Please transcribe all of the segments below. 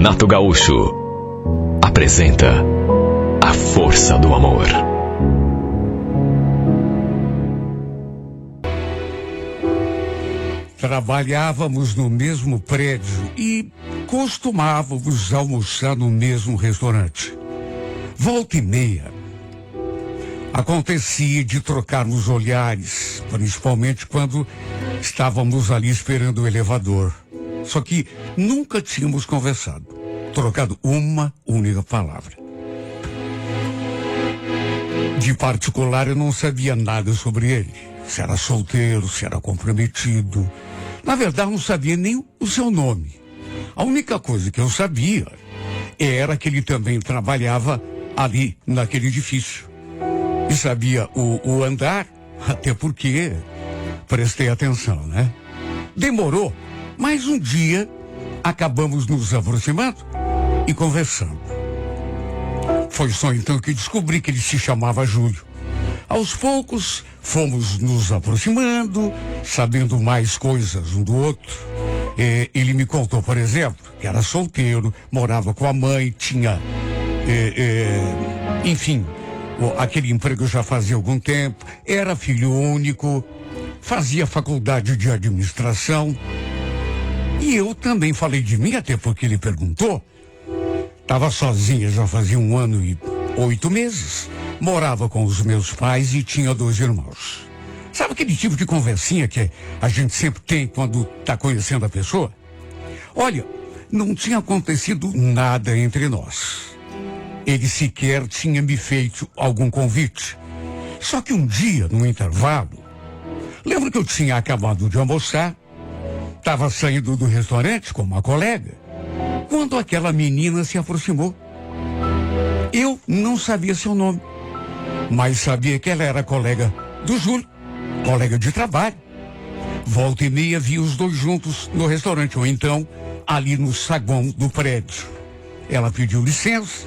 Renato Gaúcho apresenta A Força do Amor. Trabalhávamos no mesmo prédio e costumávamos almoçar no mesmo restaurante. Volta e meia, acontecia de trocarmos olhares, principalmente quando estávamos ali esperando o elevador. Só que nunca tínhamos conversado, trocado uma única palavra. De particular, eu não sabia nada sobre ele. Se era solteiro, se era comprometido. Na verdade, não sabia nem o seu nome. A única coisa que eu sabia era que ele também trabalhava ali naquele edifício. E sabia o andar, até porque prestei atenção, né? Demorou, mas um dia acabamos nos aproximando e conversando. Foi só então que descobri que ele se chamava Júlio. Aos poucos, fomos nos aproximando, sabendo mais coisas um do outro. Ele me contou, por exemplo, que era solteiro, morava com a mãe, tinha, enfim, aquele emprego já fazia algum tempo, era filho único, fazia faculdade de administração. E eu também falei de mim, até porque ele perguntou. Estava sozinha já fazia 1 ano e 8 meses. Morava com os meus pais e tinha 2 irmãos. Sabe aquele tipo de conversinha que a gente sempre tem quando está conhecendo a pessoa? Olha, não tinha acontecido nada entre nós. Ele sequer tinha me feito algum convite. Só que um dia, no intervalo, lembro que eu tinha acabado de almoçar, estava saindo do restaurante com uma colega, quando aquela menina se aproximou. Eu não sabia seu nome, mas sabia que ela era colega do Júlio, colega de trabalho. Volta e meia via os dois juntos no restaurante, ou então ali no saguão do prédio. Ela pediu licença,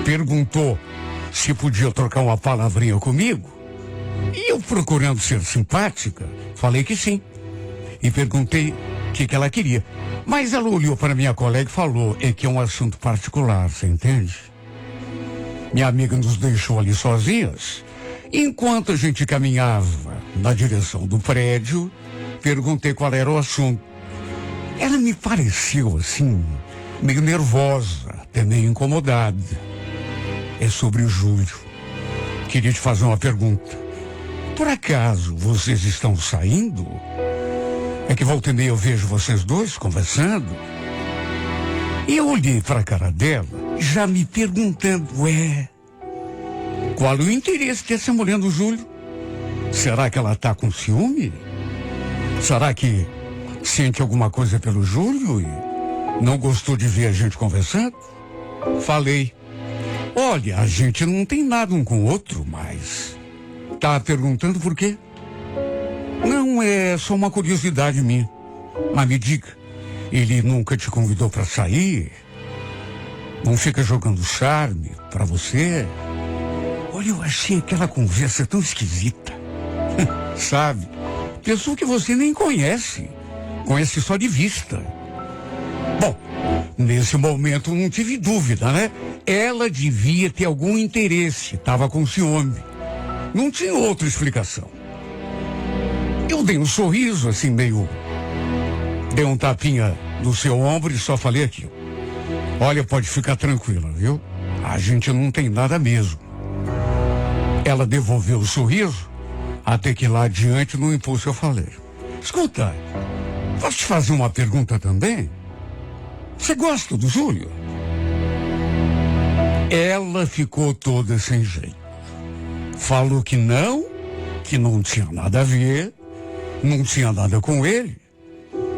perguntou se podia trocar uma palavrinha comigo, e eu, procurando ser simpática, falei que sim. E perguntei o que ela queria. Mas ela olhou para minha colega e falou, que é um assunto particular, você entende? Minha amiga nos deixou ali sozinhas. Enquanto a gente caminhava na direção do prédio, perguntei qual era o assunto. Ela me pareceu, assim, meio nervosa, até meio incomodada. É sobre o Júlio. Queria te fazer uma pergunta. Por acaso vocês estão saindo? É que volta e meia eu vejo vocês dois conversando. E eu olhei para a cara dela, já me perguntando, qual o interesse dessa mulher do Júlio? Será que ela está com ciúme? Será que sente alguma coisa pelo Júlio e não gostou de ver a gente conversando? Falei, olha, a gente não tem nada um com o outro, mas tá perguntando por quê? Não, é só uma curiosidade minha. Mas me diga, ele nunca te convidou para sair? Não fica jogando charme para você? Olha, eu achei aquela conversa tão esquisita. Sabe? Pessoa que você nem conhece. Conhece só de vista. Bom, nesse momento não tive dúvida, né? Ela devia ter algum interesse, estava com ciúme. Não tinha outra explicação. Eu dei um sorriso, assim, meio... Dei um tapinha no seu ombro e só falei aquilo. Olha, pode ficar tranquila, viu? A gente não tem nada mesmo. Ela devolveu o sorriso, até que lá adiante, no impulso, eu falei. Escuta, posso te fazer uma pergunta também? Você gosta do Júlio? Ela ficou toda sem jeito. Falou que não tinha nada a ver, não tinha nada com ele,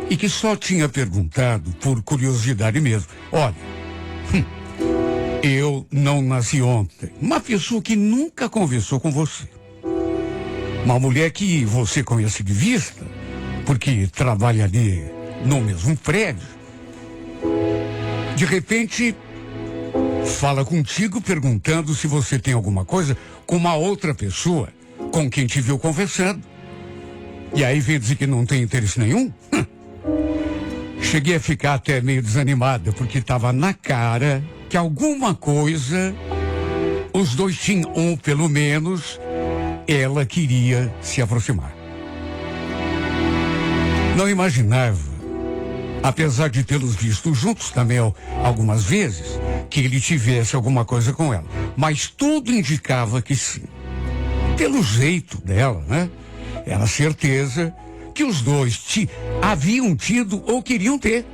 e que só tinha perguntado por curiosidade mesmo. Olha, eu não nasci ontem. Uma pessoa que nunca conversou com você. Uma mulher que você conhece de vista, porque trabalha ali no mesmo prédio. De repente, fala contigo perguntando se você tem alguma coisa com uma outra pessoa com quem te viu conversando. E aí vem dizer que não tem interesse nenhum? Cheguei a ficar até meio desanimada, porque estava na cara que alguma coisa, os dois tinham, pelo menos, ela queria se aproximar. Não imaginava, apesar de tê-los visto juntos também algumas vezes, que ele tivesse alguma coisa com ela. Mas tudo indicava que sim. Pelo jeito dela, né? Era certeza que os dois haviam tido ou queriam ter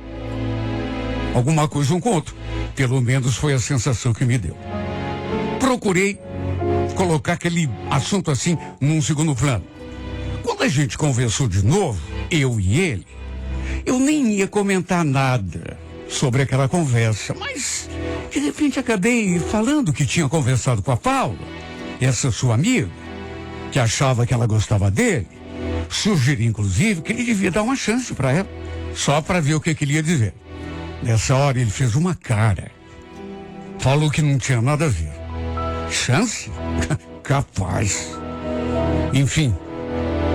alguma coisa um com o outro. Pelo menos foi a sensação que me deu. Procurei colocar aquele assunto assim num segundo plano. Quando a gente conversou de novo, eu e ele, eu nem ia comentar nada sobre aquela conversa, mas de repente acabei falando que tinha conversado com a Paula, essa sua amiga, que achava que ela gostava dele. Sugeri, inclusive, que ele devia dar uma chance para ela, só para ver o que ele ia dizer. Nessa hora ele fez uma cara. Falou que não tinha nada a ver. Chance? Capaz. Enfim,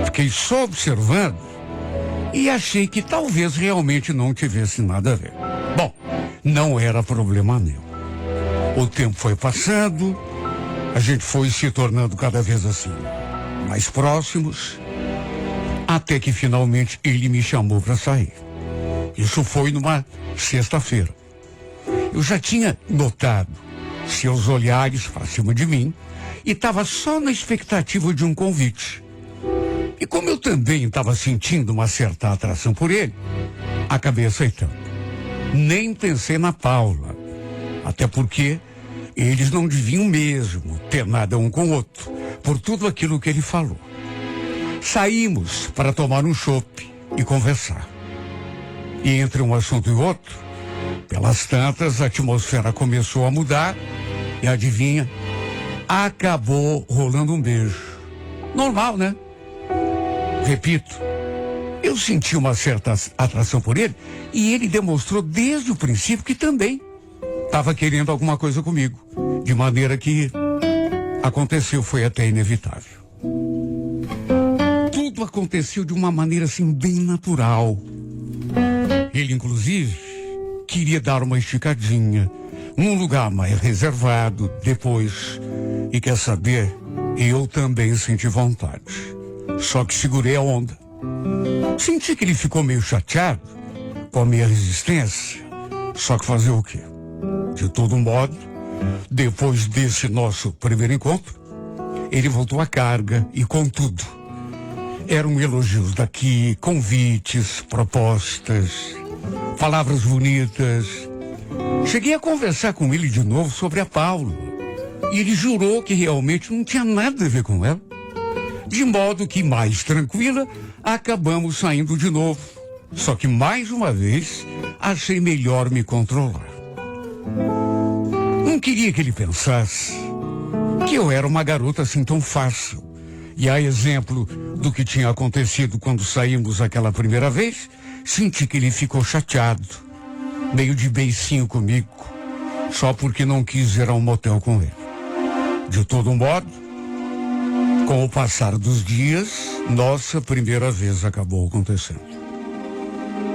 fiquei só observando e achei que talvez realmente não tivesse nada a ver. Bom, não era problema meu. O tempo foi passando, a gente foi se tornando cada vez assim, mais próximos, até que finalmente ele me chamou para sair. Isso foi numa sexta-feira. Eu já tinha notado seus olhares para cima de mim e estava só na expectativa de um convite. E como eu também estava sentindo uma certa atração por ele, acabei aceitando. Nem pensei na Paula, até porque eles não deviam mesmo ter nada um com o outro, por tudo aquilo que ele falou. Saímos para tomar um chopp e conversar. E entre um assunto e outro, pelas tantas, a atmosfera começou a mudar e adivinha, acabou rolando um beijo. Normal, né? Repito, eu senti uma certa atração por ele e ele demonstrou desde o princípio que também estava querendo alguma coisa comigo. De maneira que aconteceu, foi até inevitável. Tudo aconteceu de uma maneira assim bem natural. Ele, inclusive, queria dar uma esticadinha num lugar mais reservado depois. E quer saber, eu também senti vontade. Só que segurei a onda. Senti que ele ficou meio chateado com a minha resistência. Só que fazer o quê? De todo modo, depois desse nosso primeiro encontro, ele voltou à carga e com tudo. Eram elogios daqui, convites, propostas, palavras bonitas. Cheguei a conversar com ele de novo sobre a Paula. E ele jurou que realmente não tinha nada a ver com ela. De modo que, mais tranquila, acabamos saindo de novo. Só que, mais uma vez, achei melhor me controlar. Não queria que ele pensasse que eu era uma garota assim tão fácil. E a exemplo do que tinha acontecido quando saímos aquela primeira vez, senti que ele ficou chateado, meio de beicinho comigo, só porque não quis ir ao motel com ele. De todo modo, com o passar dos dias, nossa primeira vez acabou acontecendo.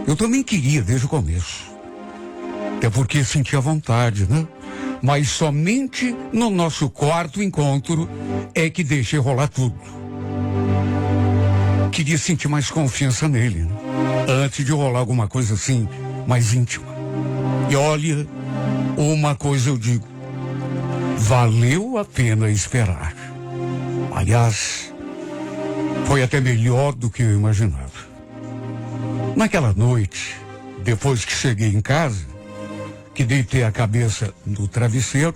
Eu também queria desde o começo. Até porque sentia vontade, né? Mas somente no nosso quarto encontro é que deixei rolar tudo. Queria sentir mais confiança nele, né? Antes de rolar alguma coisa assim, mais íntima. E olha, uma coisa eu digo. Valeu a pena esperar. Aliás, foi até melhor do que eu imaginava. Naquela noite, depois que cheguei em casa, que deitei a cabeça no travesseiro,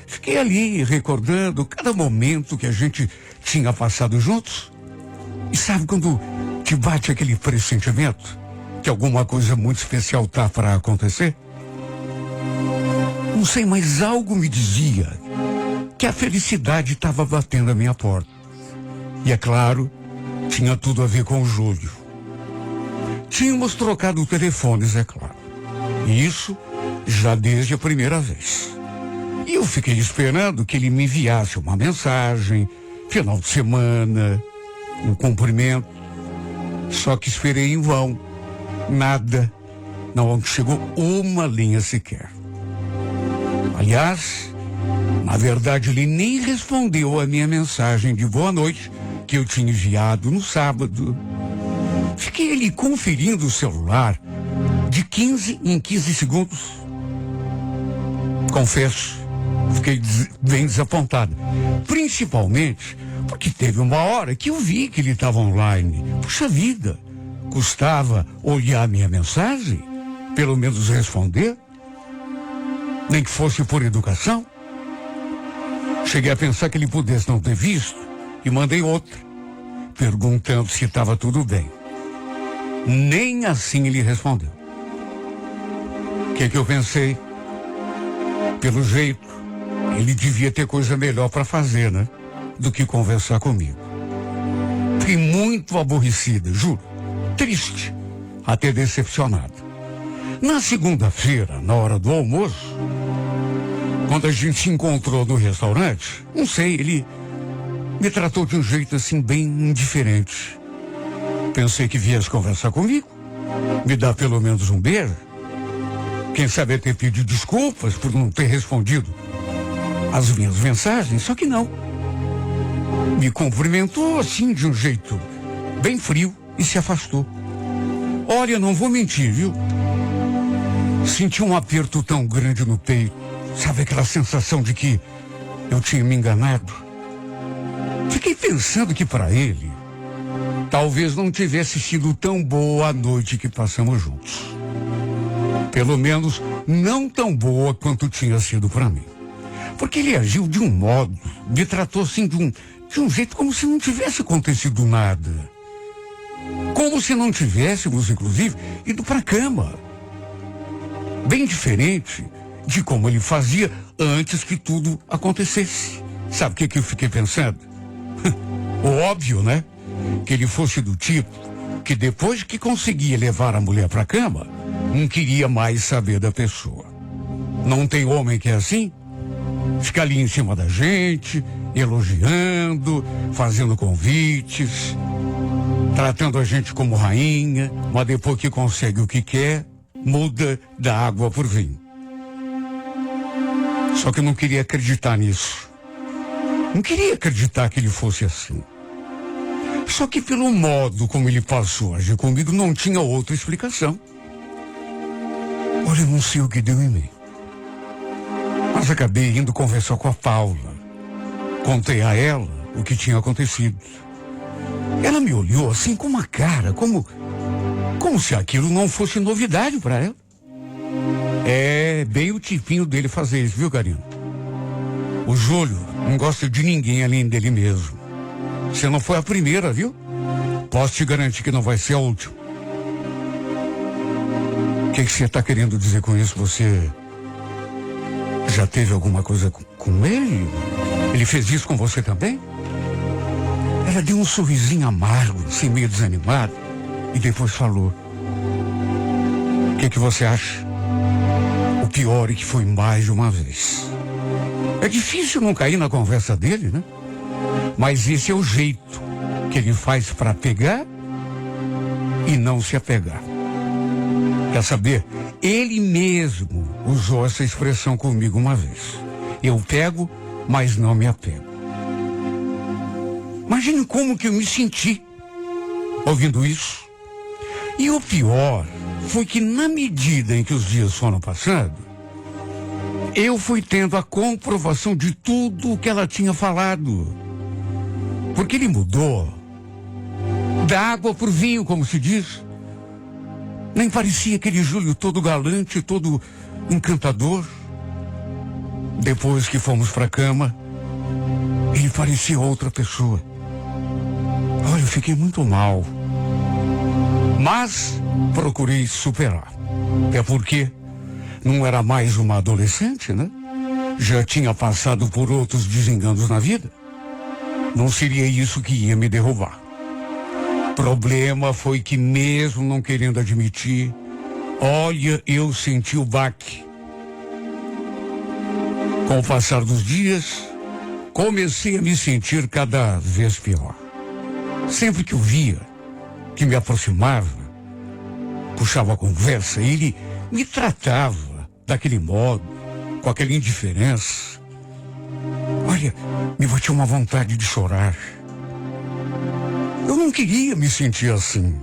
fiquei ali recordando cada momento que a gente tinha passado juntos. E sabe quando te bate aquele pressentimento que alguma coisa muito especial tá para acontecer? Não sei, mas algo me dizia que a felicidade estava batendo a minha porta. E é claro, tinha tudo a ver com o Júlio. Tínhamos trocado telefones, é claro. E isso já desde a primeira vez. E eu fiquei esperando que ele me enviasse uma mensagem, final de semana, um cumprimento. Só que esperei em vão. Nada. Não chegou uma linha sequer. Aliás, na verdade, ele nem respondeu a minha mensagem de boa noite que eu tinha enviado no sábado. Fiquei ali conferindo o celular de 15 em 15 segundos. Confesso, fiquei bem desapontado. Principalmente porque teve uma hora que eu vi que ele estava online. Puxa vida, custava olhar a minha mensagem? Pelo menos responder? Nem que fosse por educação? Cheguei a pensar que ele pudesse não ter visto e mandei outra, perguntando se estava tudo bem. Nem assim ele respondeu. O que eu pensei? Pelo jeito, ele devia ter coisa melhor para fazer, né? Do que conversar comigo. Fiquei muito aborrecida, juro. Triste, até decepcionado. Na segunda-feira, na hora do almoço, quando a gente se encontrou no restaurante, não sei, ele me tratou de um jeito assim bem indiferente. Pensei que viesse conversar comigo, me dar pelo menos um beijo. Quem sabe até pedir desculpas por não ter respondido as minhas mensagens, só que não. Me cumprimentou assim de um jeito bem frio e se afastou. Olha, não vou mentir, viu? Senti um aperto tão grande no peito. Sabe aquela sensação de que eu tinha me enganado? Fiquei pensando que para ele, talvez não tivesse sido tão boa a noite que passamos juntos. Pelo menos não tão boa quanto tinha sido para mim. Porque ele agiu de um modo, me tratou assim de um jeito como se não tivesse acontecido nada. Como se não tivéssemos, inclusive, ido para a cama. Bem diferente de como ele fazia antes que tudo acontecesse. Sabe o que eu fiquei pensando? Óbvio, né? Que ele fosse do tipo que depois que conseguia levar a mulher para a cama, não queria mais saber da pessoa. Não tem homem que é assim? Fica ali em cima da gente, elogiando, fazendo convites, tratando a gente como rainha, mas depois que consegue o que quer, muda da água por vinho. Só que eu não queria acreditar nisso. Não queria acreditar que ele fosse assim. Só que pelo modo como ele passou a agir comigo, não tinha outra explicação. Olha, eu não sei o que deu em mim. Mas acabei indo conversar com a Paula. Contei a ela o que tinha acontecido. Ela me olhou assim com uma cara, como se aquilo não fosse novidade para ela. É bem o tipinho dele fazer isso, viu, Karina? O Júlio não gosta de ninguém além dele mesmo. Você não foi a primeira, viu? Posso te garantir que não vai ser a última. O que você está querendo dizer com isso? Você já teve alguma coisa com ele? Ele fez isso com você também? Ela deu um sorrisinho amargo, assim, meio desanimado, e depois falou: o que você acha? O pior é que foi mais de uma vez. É difícil não cair na conversa dele, né? Mas esse é o jeito que ele faz para pegar e não se apegar. Quer saber? Ele mesmo usou essa expressão comigo uma vez. Eu pego, mas não me apego. Imagine como que eu me senti ouvindo isso. E o pior foi que na medida em que os dias foram passando, eu fui tendo a comprovação de tudo o que ela tinha falado. Porque ele mudou da água por vinho, como se diz. Nem parecia aquele Júlio todo galante, todo encantador. Depois que fomos para a cama, ele parecia outra pessoa. Olha, eu fiquei muito mal. Mas procurei superar. É porque não era mais uma adolescente, né? Já tinha passado por outros desenganos na vida. Não seria isso que ia me derrubar. Problema foi que mesmo não querendo admitir, olha, eu senti o baque. Com o passar dos dias, comecei a me sentir cada vez pior. Sempre que eu via, que me aproximava, puxava a conversa, ele me tratava daquele modo, com aquela indiferença. Olha, me batia uma vontade de chorar. Eu não queria me sentir assim.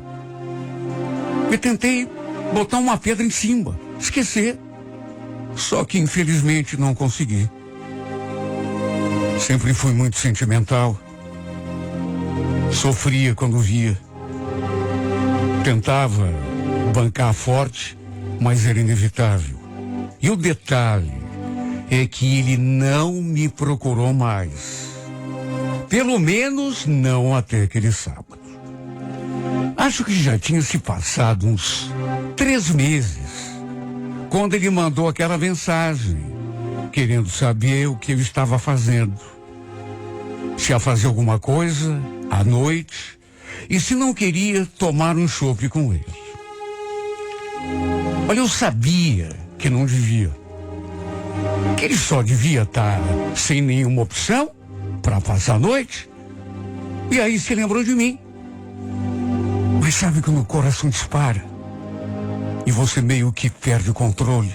Eu tentei botar uma pedra em cima, esquecer. Só que infelizmente não consegui. Sempre fui muito sentimental. Sofria quando via. Tentava bancar forte, mas era inevitável. E o detalhe é que ele não me procurou mais. Pelo menos não até aquele sábado. Acho que já tinha se passado uns 3 meses, quando ele mandou aquela mensagem, querendo saber o que eu estava fazendo. Se ia fazer alguma coisa à noite, e se não queria tomar um chope com ele. Olha, eu sabia que não devia. Que ele só devia estar sem nenhuma opção para passar a noite. E aí se lembrou de mim. Mas sabe quando o coração dispara e você meio que perde o controle,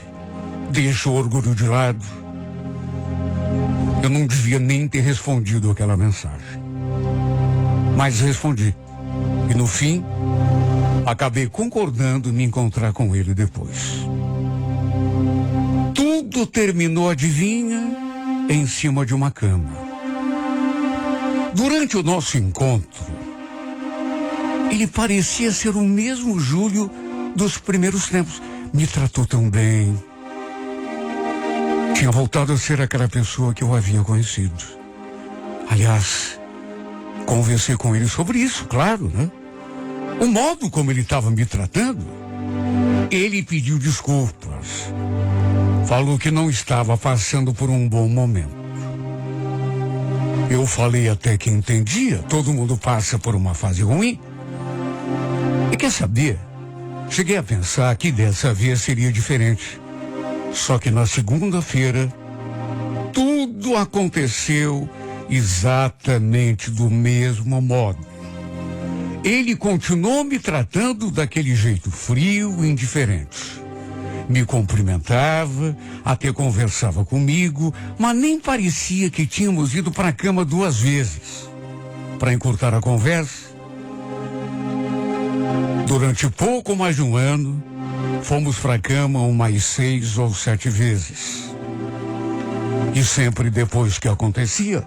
deixa o orgulho de lado? Eu não devia nem ter respondido aquela mensagem. Mas respondi. E no fim, acabei concordando em me encontrar com ele depois. Tudo terminou, adivinha, em cima de uma cama. Durante o nosso encontro, ele parecia ser o mesmo Júlio dos primeiros tempos. Me tratou tão bem. Tinha voltado a ser aquela pessoa que eu havia conhecido. Aliás, conversei com ele sobre isso, claro, né? O modo como ele estava me tratando. Ele pediu desculpas. Falou que não estava passando por um bom momento. Eu falei até que entendia, todo mundo passa por uma fase ruim. E quer saber? Cheguei a pensar que dessa vez seria diferente. Só que na segunda-feira, tudo aconteceu exatamente do mesmo modo. Ele continuou me tratando daquele jeito frio e indiferente. Me cumprimentava, até conversava comigo, mas nem parecia que tínhamos ido para a cama 2 vezes. Para encurtar a conversa, durante pouco mais de 1 ano, fomos para a cama umas 6 ou 7 vezes. E sempre depois que acontecia,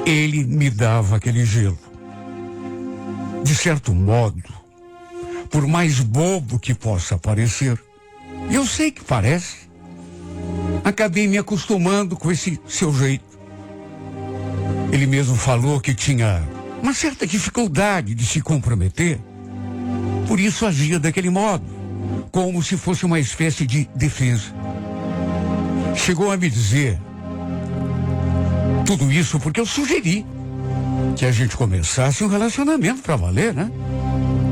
ele me dava aquele gelo. De certo modo, por mais bobo que possa parecer, eu sei que parece, acabei me acostumando com esse seu jeito. Ele mesmo falou que tinha uma certa dificuldade de se comprometer, por isso agia daquele modo, como se fosse uma espécie de defesa. Chegou a me dizer tudo isso porque eu sugeri que a gente começasse um relacionamento para valer, né?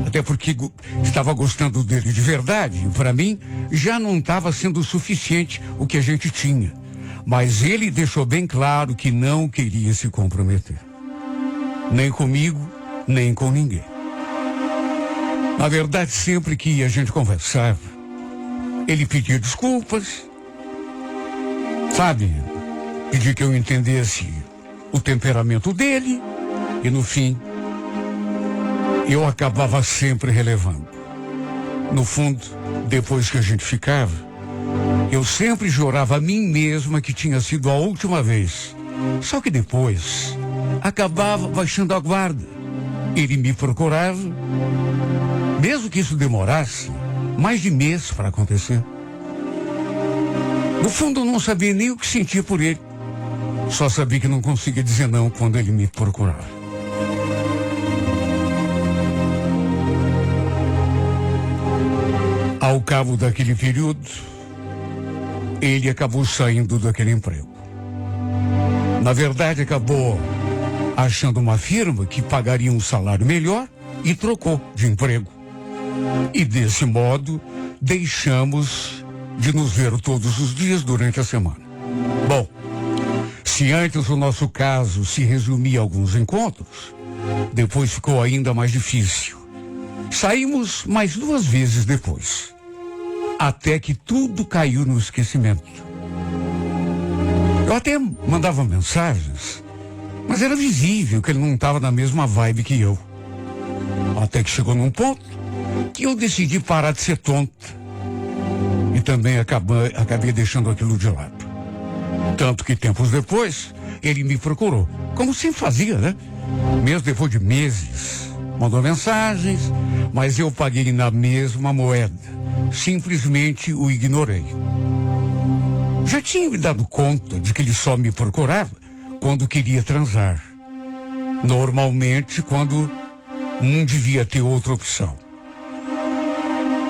Até porque estava gostando dele de verdade. E para mim, já não estava sendo suficiente o que a gente tinha. Mas ele deixou bem claro que não queria se comprometer. Nem comigo, nem com ninguém. Na verdade, sempre que a gente conversava, ele pedia desculpas. Sabe? Pedia que eu entendesse o temperamento dele. E no fim, eu acabava sempre relevando. No fundo, depois que a gente ficava, eu sempre jurava a mim mesma que tinha sido a última vez. Só que depois, acabava baixando a guarda. Ele me procurava, mesmo que isso demorasse mais de mês para acontecer. No fundo, eu não sabia nem o que sentia por ele. Só sabia que não conseguia dizer não quando ele me procurava. Ao cabo daquele período, ele acabou saindo daquele emprego. Na verdade, acabou achando uma firma que pagaria um salário melhor e trocou de emprego. E desse modo, deixamos de nos ver todos os dias durante a semana. Bom, se antes o nosso caso se resumia a alguns encontros, depois ficou ainda mais difícil. Saímos mais 2 vezes depois, até que tudo caiu no esquecimento. Eu até mandava mensagens, mas era visível que ele não estava na mesma vibe que eu. Até que chegou num ponto que eu decidi parar de ser tonta. E também acabei deixando aquilo de lado. Tanto que tempos depois, ele me procurou, como sempre fazia, né? Mesmo depois de meses. Mandou mensagens, mas eu paguei na mesma moeda. Simplesmente o ignorei. Já tinha me dado conta de que ele só me procurava quando queria transar. Normalmente quando não devia ter outra opção.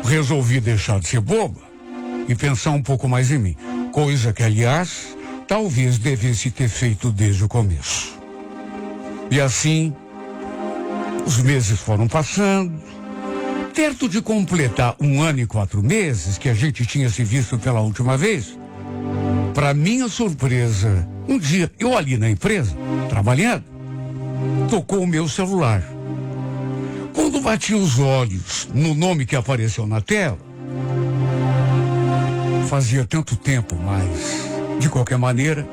Resolvi deixar de ser boba e pensar um pouco mais em mim. Coisa que, aliás, talvez devesse ter feito desde o começo. E assim, os meses foram passando. Perto de completar 1 ano e 4 meses que a gente tinha se visto pela última vez, para minha surpresa, um dia, eu ali na empresa, trabalhando, tocou o meu celular. Quando bati os olhos no nome que apareceu na tela, fazia tanto tempo, mas, de qualquer maneira,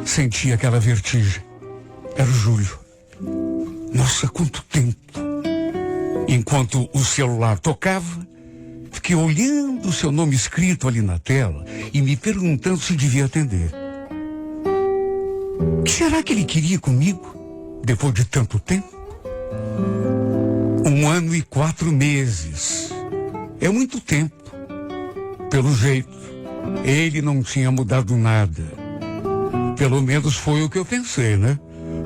senti aquela vertigem. Era o Júlio. Nossa, quanto tempo! Enquanto o celular tocava, fiquei olhando o seu nome escrito ali na tela e me perguntando se devia atender. O que será que ele queria comigo, depois de tanto tempo? 1 ano e 4 meses. É muito tempo. Pelo jeito, ele não tinha mudado nada. Pelo menos foi o que eu pensei, né?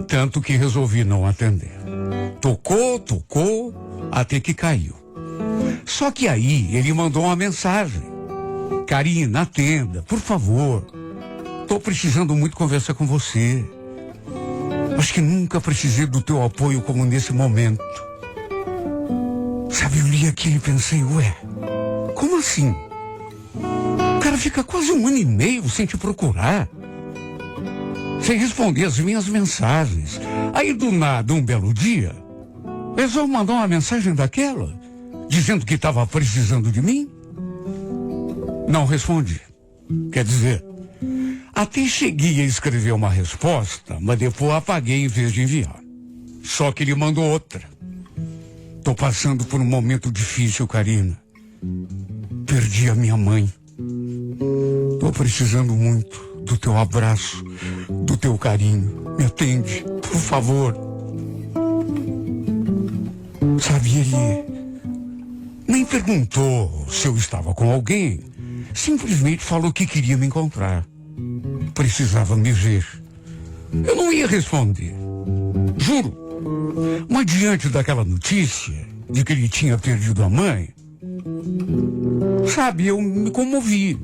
Tanto que resolvi não atender. Tocou, até que caiu. Só que aí ele mandou uma mensagem. Karina, atenda, por favor. Tô precisando muito conversar com você. Acho que nunca precisei do teu apoio como nesse momento. Sabe, eu li aquilo e pensei, ué, como assim? O cara fica quase 1 ano e meio sem te procurar. Sem responder as minhas mensagens. Aí do nada, um belo dia, resolveu mandar uma mensagem daquela, dizendo que estava precisando de mim. Não respondi. Quer dizer, até cheguei a escrever uma resposta, mas depois apaguei em vez de enviar. Só que ele mandou outra. Tô passando por um momento difícil, Karina. Perdi a minha mãe. Tô precisando muito do teu abraço, do teu carinho. Me atende, por favor. Sabe, ele nem perguntou se eu estava com alguém. Simplesmente falou que queria me encontrar. Precisava me ver. Eu não ia responder. Juro. Mas diante daquela notícia de que ele tinha perdido a mãe, sabe, eu me comovi.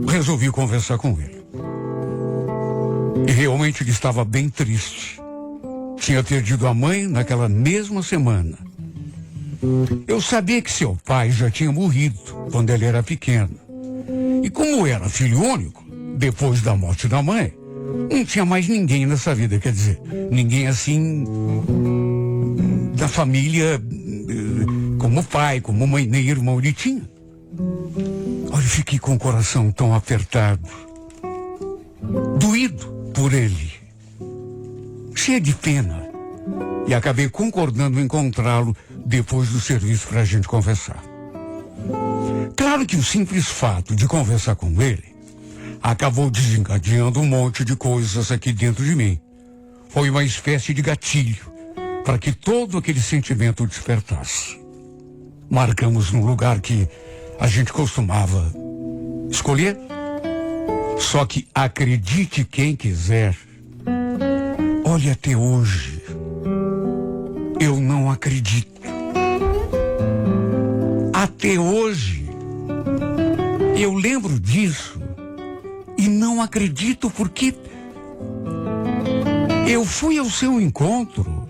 Resolvi conversar com ele. E realmente ele estava bem triste. Tinha perdido a mãe naquela mesma semana. Eu sabia que seu pai já tinha morrido quando ele era pequeno. E como era filho único, depois da morte da mãe, não tinha mais ninguém nessa vida, quer dizer, ninguém assim da família, como pai, como mãe, nem irmão ele tinha. Olha, eu fiquei com o coração tão apertado, doído por ele, cheio de pena, e acabei concordando em encontrá-lo depois do serviço para a gente conversar. Claro que o simples fato de conversar com ele acabou desencadeando um monte de coisas aqui dentro de mim. Foi uma espécie de gatilho para que todo aquele sentimento despertasse. Marcamos num lugar que a gente costumava escolher. Só que acredite quem quiser, olha, até hoje eu não acredito. Até hoje eu lembro disso e não acredito porque eu fui ao seu encontro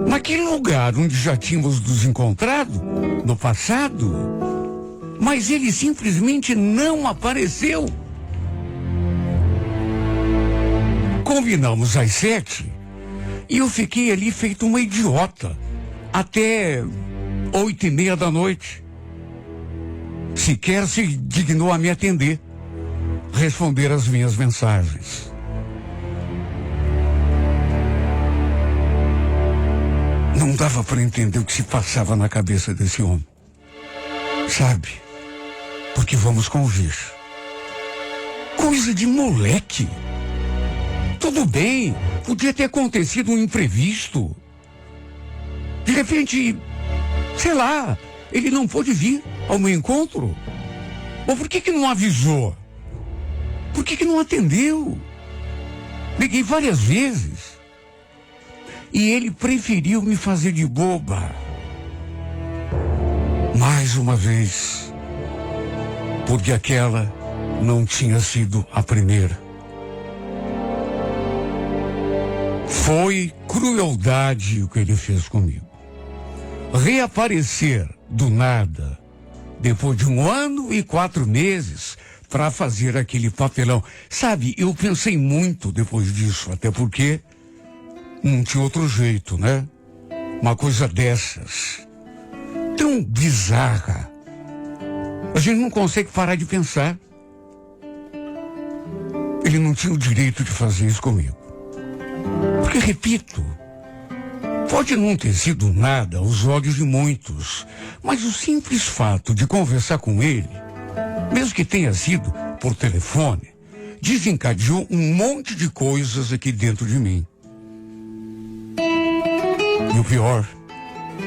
naquele lugar onde já tínhamos nos encontrado no passado, mas ele simplesmente não apareceu. Combinamos às 7 e eu fiquei ali feito uma idiota até 8:30 da noite. Sequer se dignou a me atender, responder às minhas mensagens. Não dava para entender o que se passava na cabeça desse homem. Sabe? Porque vamos convir. Coisa de moleque. Tudo bem, podia ter acontecido um imprevisto. De repente, sei lá, ele não pôde vir ao meu encontro. Ou por que não avisou? Por que não atendeu? Liguei várias vezes. E ele preferiu me fazer de boba. Mais uma vez. Porque aquela não tinha sido a primeira. Foi crueldade o que ele fez comigo. Reaparecer do nada, depois de 1 ano e 4 meses, para fazer aquele papelão. Sabe, eu pensei muito depois disso, até porque não tinha outro jeito, né? Uma coisa dessas, tão bizarra, a gente não consegue parar de pensar. Ele não tinha o direito de fazer isso comigo. Porque, repito, pode não ter sido nada aos olhos de muitos, mas o simples fato de conversar com ele, mesmo que tenha sido por telefone, desencadeou um monte de coisas aqui dentro de mim. E o pior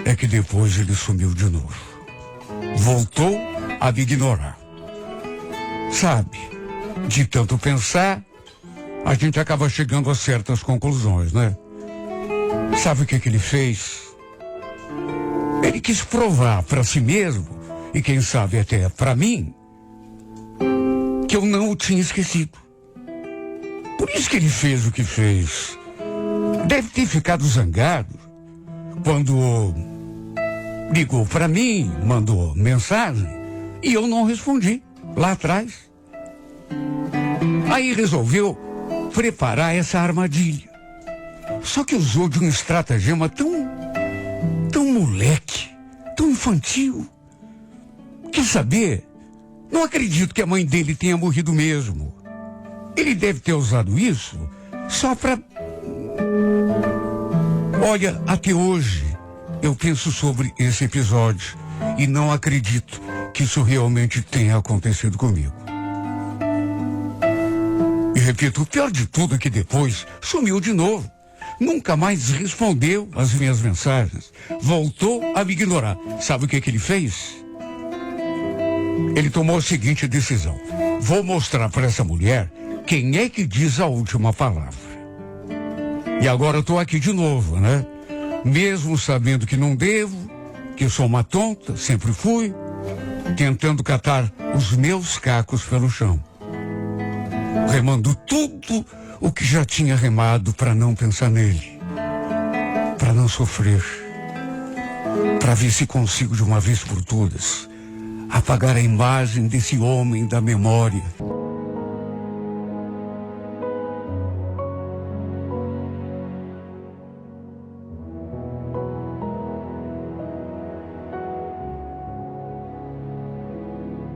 é que depois ele sumiu de novo. Voltou a me ignorar. Sabe, de tanto pensar, a gente acaba chegando a certas conclusões, né? Sabe o que ele fez? Ele quis provar para si mesmo, e quem sabe até para mim, que eu não o tinha esquecido. Por isso que ele fez o que fez. Deve ter ficado zangado quando ligou para mim, mandou mensagem, e eu não respondi lá atrás. Aí resolveu preparar essa armadilha. Só que usou de um estratagema tão moleque, tão infantil. Quer saber? Não acredito que a mãe dele tenha morrido mesmo. Ele deve ter usado isso só para... Olha, até hoje eu penso sobre esse episódio e não acredito que isso realmente tenha acontecido comigo. E repito, o pior de tudo é que depois sumiu de novo. Nunca mais respondeu às minhas mensagens. Voltou a me ignorar. Sabe o que ele fez? Ele tomou a seguinte decisão. Vou mostrar para essa mulher quem é que diz a última palavra. E agora eu estou aqui de novo, né? Mesmo sabendo que não devo, que eu sou uma tonta, sempre fui, tentando catar os meus cacos pelo chão. Remando tudo o que já tinha remado para não pensar nele, para não sofrer, para ver se consigo de uma vez por todas apagar a imagem desse homem da memória.